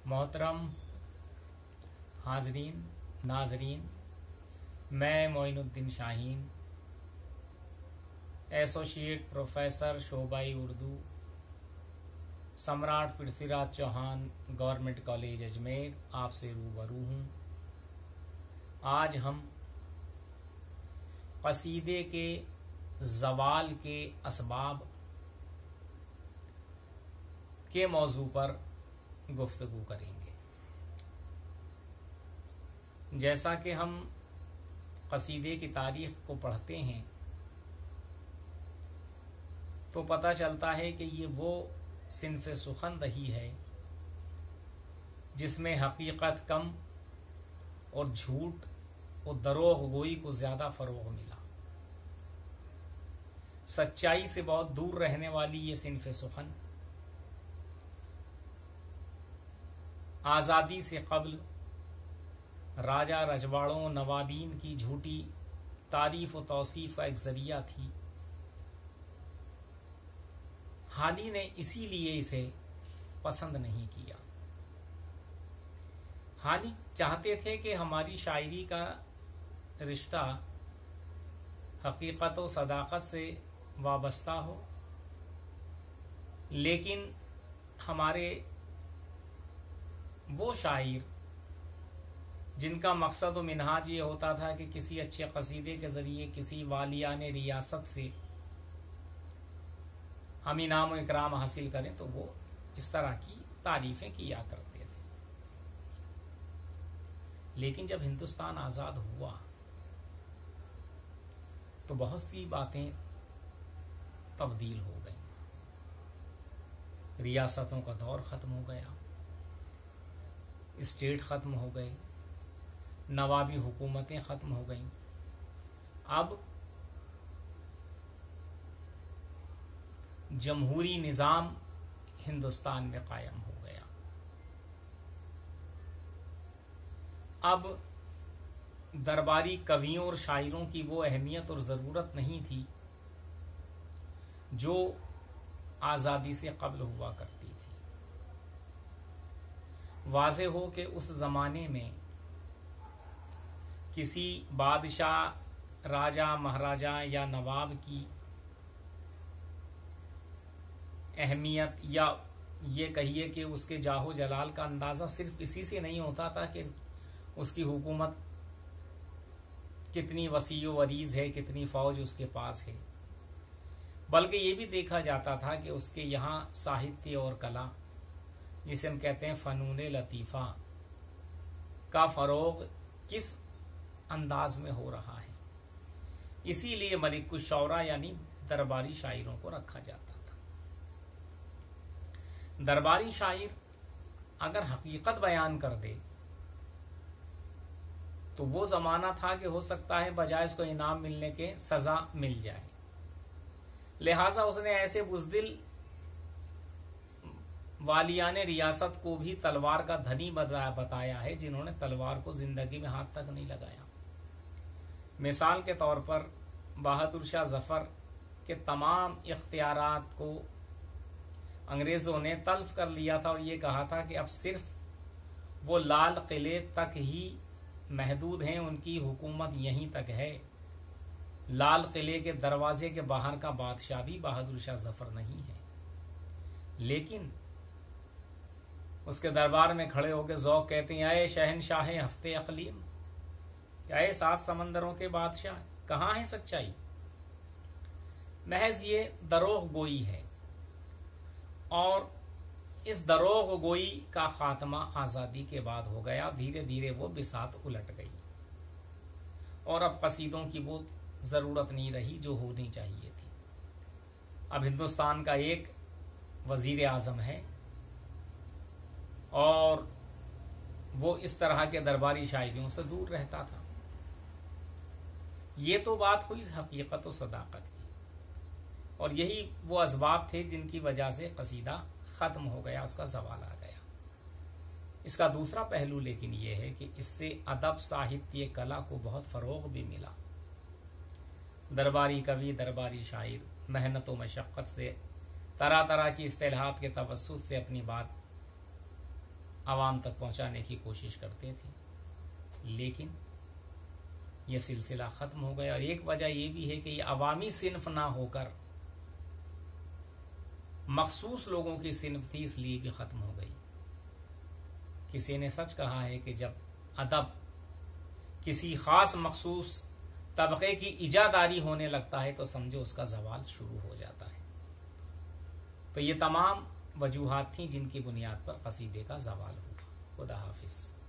मोहतरम हाजरीन नाजरीन, मैं मोइनुद्दीन शाहीन, एसोसिएट प्रोफेसर शोबाई उर्दू, सम्राट पृथ्वीराज चौहान गवर्नमेंट कॉलेज अजमेर आपसे रूबरू हूँ। आज हम कसीदे के ज़वाल के असबाब के मौजू पर गुफ्तगू करेंगे। जैसा कि हम कसीदे की तारीख को पढ़ते हैं तो पता चलता है कि ये वो सिन्फ़े सुखन रही है जिसमें हकीकत कम और झूठ और दरोग गोई को ज्यादा फरोग मिला। सच्चाई से बहुत दूर रहने वाली ये सिन्फ़े सुखन आजादी से कब्ल राजा रजवाड़ों नवाबीन की झूठी तारीफ और तौसीफ का एक जरिया थी। हाली ने इसीलिए इसे पसंद नहीं किया। हाली चाहते थे कि हमारी शायरी का रिश्ता हकीकत और सदाकत से वाबस्ता हो, लेकिन हमारे वो शायर जिनका मकसद और मिनहाज ये होता था कि किसी अच्छे कसीदे के जरिए किसी वालियान रियासत से हम इनाम और इकराम हासिल करें, तो वो इस तरह की तारीफें किया करते थे। लेकिन जब हिंदुस्तान आजाद हुआ तो बहुत सी बातें तब्दील हो गई। रियासतों का दौर खत्म हो गया, स्टेट खत्म हो गए, नवाबी हुकूमतें खत्म हो गईं। अब जमहूरी निज़ाम हिंदुस्तान में कायम हो गया। अब दरबारी कवियों और शायरों की वो अहमियत और ज़रूरत नहीं थी जो आज़ादी से कब्ल हुआ करती थी। वाज़े हो कि उस ज़माने में किसी बादशाह, राजा, महाराजा या नवाब की अहमियत या ये कहिए कि उसके जाहो जलाल का अंदाज़ा सिर्फ इसी से नहीं होता था कि उसकी हुकूमत कितनी वसी व अरीज है, कितनी फौज उसके पास है, बल्कि ये भी देखा जाता था कि उसके यहाँ साहित्य और कला, जिसे हम कहते हैं फ़नून लतीफ़ा, का फ़रोग़ किस अंदाज में हो रहा है। इसीलिए मलिकुश शौरा यानी दरबारी शायरों को रखा जाता था। दरबारी शायर अगर हकीकत बयान कर दे तो वो जमाना था कि हो सकता है बजाय उसको इनाम मिलने के सजा मिल जाए। लिहाजा उसने ऐसे बुज़दिल वालियान रियासत को भी तलवार का धनी बताया है जिन्होंने तलवार को जिंदगी में हाथ तक नहीं लगाया। मिसाल के तौर पर बहादुर शाह जफर के तमाम इख्तियारात को अंग्रेजों ने तल्फ कर लिया था और ये कहा था कि अब सिर्फ वो लाल किले तक ही महदूद हैं, उनकी हुकूमत यहीं तक है। लाल किले के दरवाजे के बाहर का बादशाह भी बहादुर शाह जफर नहीं है। लेकिन उसके दरबार में खड़े होकर ज़ौक़ कहते हैं, आए शहनशाह हफ्ते अक़लीम, आए 7 समंदरों के बादशाह, कहाँ है सच्चाई। महज ये दरोग गोई है और इस दरोग गोई का खात्मा आज़ादी के बाद हो गया। धीरे धीरे वो बिसात उलट गई और अब कसीदों की वो ज़रूरत नहीं रही जो होनी चाहिए थी। अब हिंदुस्तान का एक वज़ीर आज़म है और वो इस तरह के दरबारी शायरियों से दूर रहता था। ये तो बात हुई हकीकत और सदाकत की, और यही वो असबाब थे जिनकी वजह से कसीदा खत्म हो गया, उसका ज़वाल आ गया। इसका दूसरा पहलू लेकिन ये है कि इससे अदब, साहित्य, कला को बहुत फ़रोग़ भी मिला। दरबारी कवि, दरबारी शायर मेहनत व मशक्क़त से तरह तरह की इस्तिलाहात के तवस्सुत से अपनी बात आवाम तक पहुंचाने की कोशिश करते थे। लेकिन यह सिलसिला खत्म हो गया। और एक वजह यह भी है कि यह अवामी सिन्फ ना होकर मखसूस लोगों की सिन्फ थी, इसलिए भी खत्म हो गई। किसी ने सच कहा है कि जब अदब किसी खास मखसूस तबके की इजादारी होने लगता है तो समझो उसका जवाल शुरू हो जाता है। तो ये तमाम वजूहात थी जिनकी बुनियाद पर कसीदे का जवाल हुआ। खुदा हाफिज।